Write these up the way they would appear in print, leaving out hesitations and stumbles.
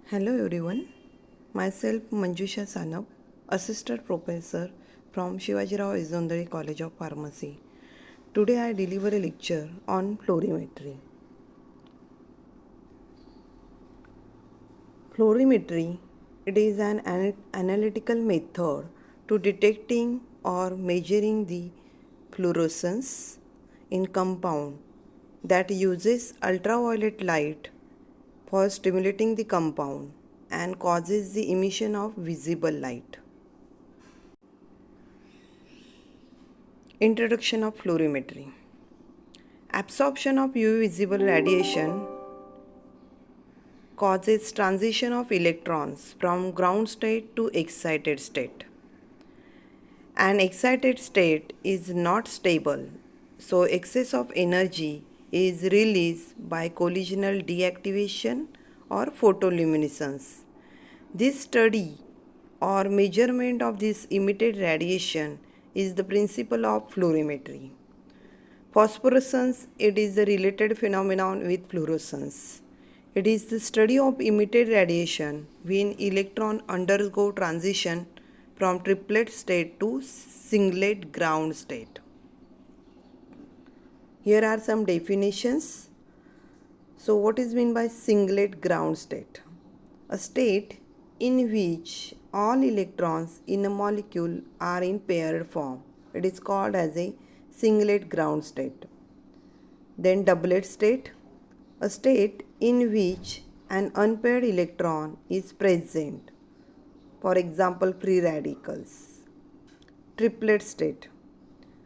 Hello everyone, myself Manjusha Sanap, Assistant Professor from Shivajirao Izundari College of Pharmacy. Today I deliver a lecture on fluorimetry. Fluorimetry, it is an analytical method to detecting or measuring the fluorescence in compound that uses ultraviolet light for stimulating the compound and causes the emission of visible light. Introduction of fluorimetry. Absorption of UV visible radiation causes transition of electrons from ground state to excited state. An excited state is not stable, so excess of energy is released by collisional deactivation or photoluminescence. This study or measurement of this emitted radiation is the principle of fluorimetry. Phosphorescence, it is a related phenomenon with fluorescence. It is the study of emitted radiation when electron undergo transition from triplet state to singlet ground state. Here are some definitions. So what is meant by singlet ground state? A state in which all electrons in a molecule are in paired form. It is called as a singlet ground state. Then doublet state, a state in which an unpaired electron is present. For example, free radicals. Triplet state,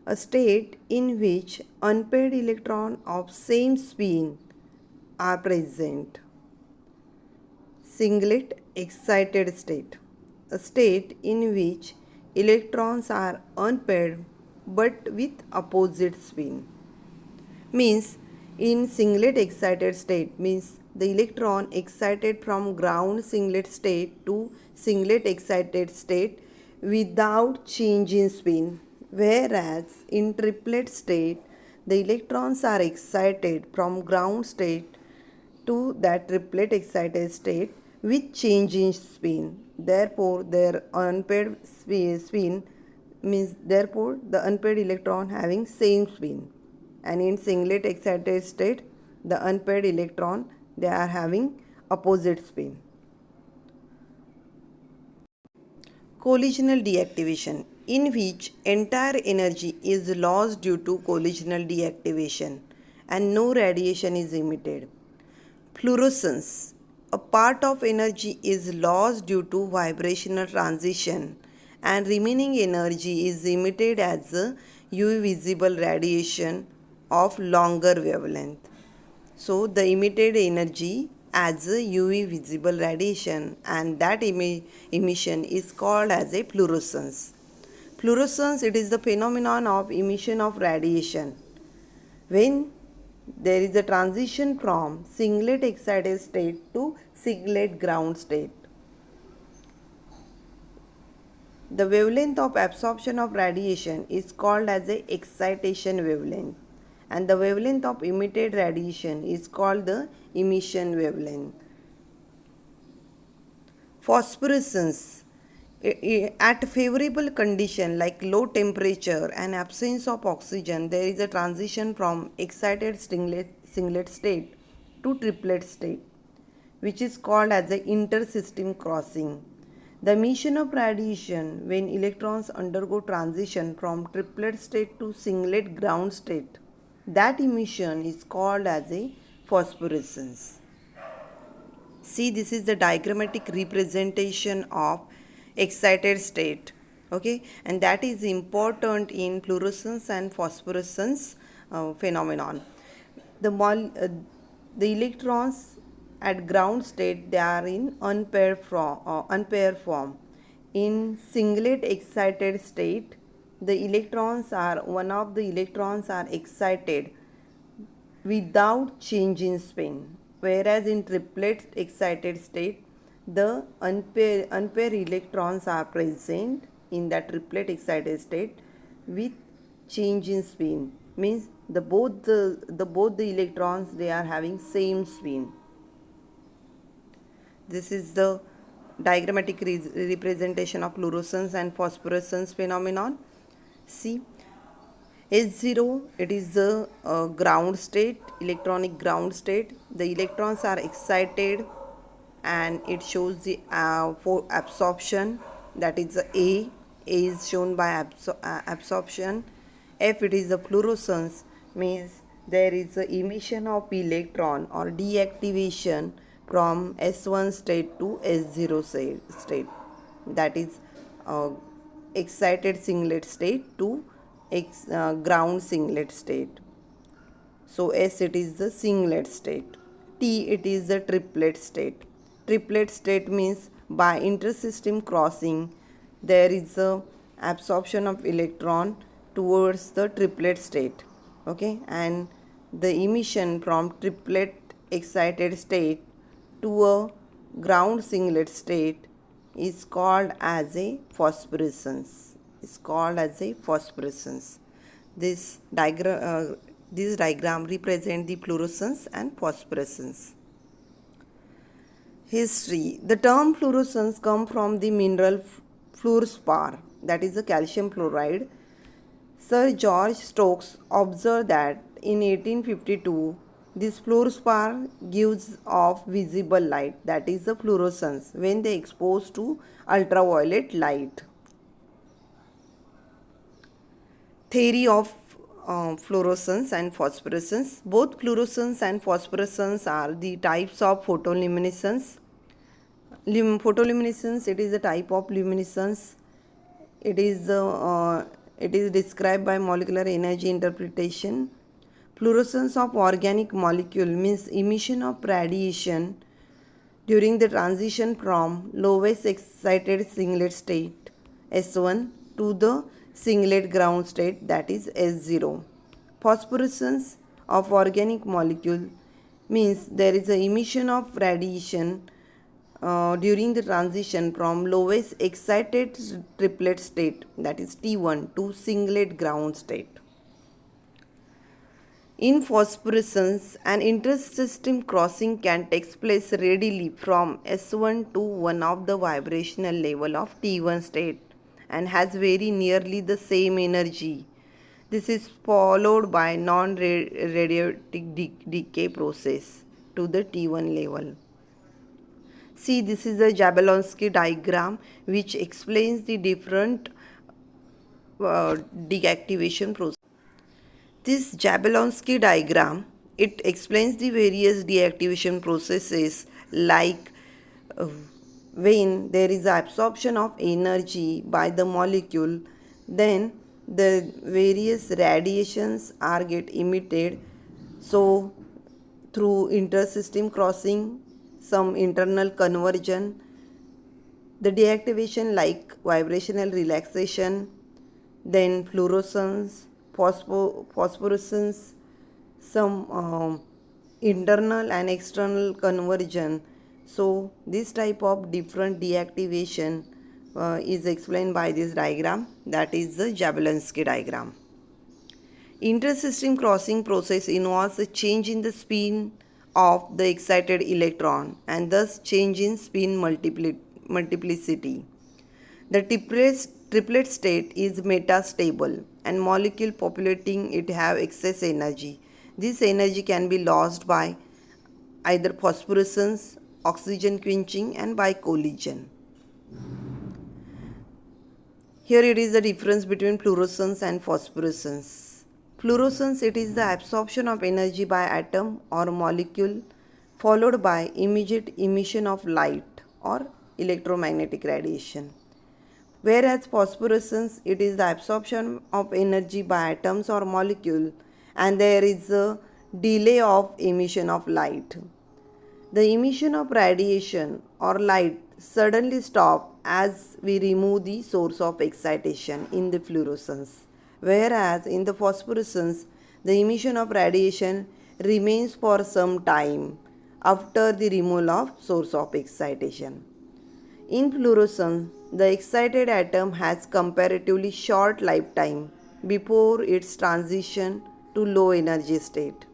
a state in which unpaired electrons of same spin are present. Singlet excited state, a state in which electrons are unpaired but with opposite spin. Means in singlet excited state means the electron excited from ground singlet state to singlet excited state without change in spin, whereas in triplet state the electrons are excited from ground state to that triplet excited state with change in spin. Therefore, their unpaired spin means therefore the unpaired electron having same spin. And in singlet excited state, the unpaired electron they are having opposite spin. Collisional deactivation, in which entire energy is lost due to collisional deactivation and no radiation is emitted. Fluorescence, a part of energy is lost due to vibrational transition and remaining energy is emitted as a UV visible radiation of longer wavelength. So the emitted energy as a UV visible radiation and that emission is called as a fluorescence. Fluorescence, it is the phenomenon of emission of radiation when there is a transition from singlet excited state to singlet ground state. The wavelength of absorption of radiation is called as a excitation wavelength and the wavelength of emitted radiation is called the emission wavelength. Phosphorescence, at favorable condition like low temperature and absence of oxygen, there is a transition from excited singlet state to triplet state, which is called as the intersystem crossing. The emission of radiation when electrons undergo transition from triplet state to singlet ground state, that emission is called as a phosphorescence. See, this is the diagrammatic representation of excited state, okay, and that is important in fluorescence and phosphorescence phenomenon. The electrons at ground state, they are in unpaired form. In singlet excited state, one of the electrons are excited without change in spin, whereas in triplet excited state the unpaired electrons are present in that triplet excited state with change in spin, means both the electrons they are having same spin. This is the diagrammatic representation of fluorescence and phosphorescence phenomenon. See, S0, it is the ground state, electronic ground state. The electrons are excited and it shows the for absorption, that is the A. A is shown by absorption. F, it is the fluorescence, means there is the emission of electron or deactivation from S1 state to S0 state, that is excited singlet state to ground singlet state. So S, it is the singlet state. T, it is the triplet state. Triplet state means by intersystem crossing there is a absorption of electron towards the triplet state. Okay, and the emission from triplet excited state to a ground singlet state is called as a phosphorescence. This diagram represents the fluorescence and phosphorescence. History. The term fluorescence comes from the mineral fluorspar, that is the calcium fluoride. Sir George Stokes observed that in 1852 this fluorspar gives off visible light, that is the fluorescence, when they exposed to ultraviolet light. Theory of fluorescence and phosphorescence. Both fluorescence and phosphorescence are the types of photoluminescence. Photoluminescence, it is a type of luminescence. It is described by molecular energy interpretation. Fluorescence of organic molecule means emission of radiation during the transition from lowest excited singlet state S1 to the singlet ground state, that is S0. Phosphorescence of organic molecule means there is an emission of radiation during the transition from lowest excited triplet state, that is T1, to singlet ground state. In phosphorescence, an intersystem crossing can take place readily from S1 to one of the vibrational level of T1 state and has very nearly the same energy. This is followed by non-radioactive decay process to the T1 level. See, this is a Jablonski diagram which explains the different deactivation process. This Jablonski diagram, it explains the various deactivation processes, like when there is absorption of energy by the molecule, then the various radiations are get emitted. So through intersystem crossing, some internal conversion, the deactivation like vibrational relaxation, then fluorescence, phosphorescence, some internal and external conversion. So this type of different deactivation is explained by this diagram, that is the Jablonski diagram. Intersystem crossing process involves a change in the spin of the excited electron and thus change in spin multiplicity. The triplet state is metastable and molecule populating it have excess energy. This energy can be lost by either phosphorescence, oxygen quenching, and by collision. Here it is the difference between fluorescence and phosphorescence. Fluorescence, it is the absorption of energy by atom or molecule followed by immediate emission of light or electromagnetic radiation. Whereas phosphorescence, it is the absorption of energy by atoms or molecule and there is a delay of emission of light. The emission of radiation or light suddenly stops as we remove the source of excitation in the fluorescence, whereas in the phosphorescence, the emission of radiation remains for some time after the removal of source of excitation. In fluorescence, the excited atom has comparatively short lifetime before its transition to low energy state,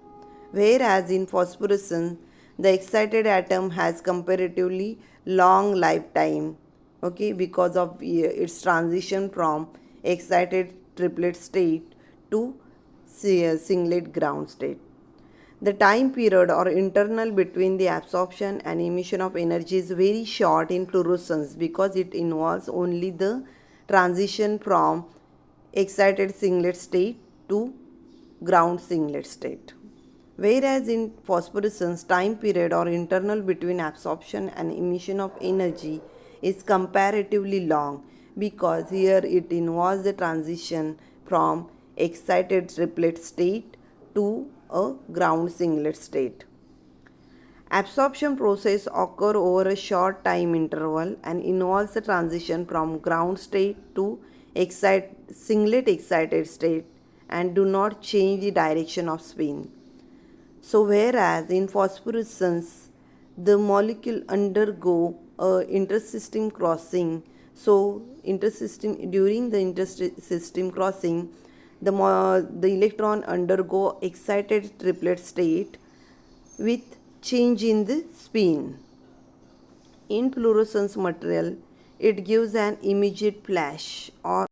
whereas in phosphorescence, the excited atom has comparatively long lifetime, okay, because of its transition from excited triplet state to singlet ground state. The time period or interval between the absorption and emission of energy is very short in fluorescence because it involves only the transition from excited singlet state to ground singlet state. Whereas in phosphorescence, time period or interval between absorption and emission of energy is comparatively long because here it involves the transition from excited triplet state to a ground singlet state. Absorption process occur over a short time interval and involves the transition from ground state to singlet excited state and do not change the direction of spin. So whereas in phosphorescence, the molecule undergo a intersystem crossing. So during the intersystem crossing, the electron undergo excited triplet state with change in the spin. In fluorescence material, it gives an immediate flash or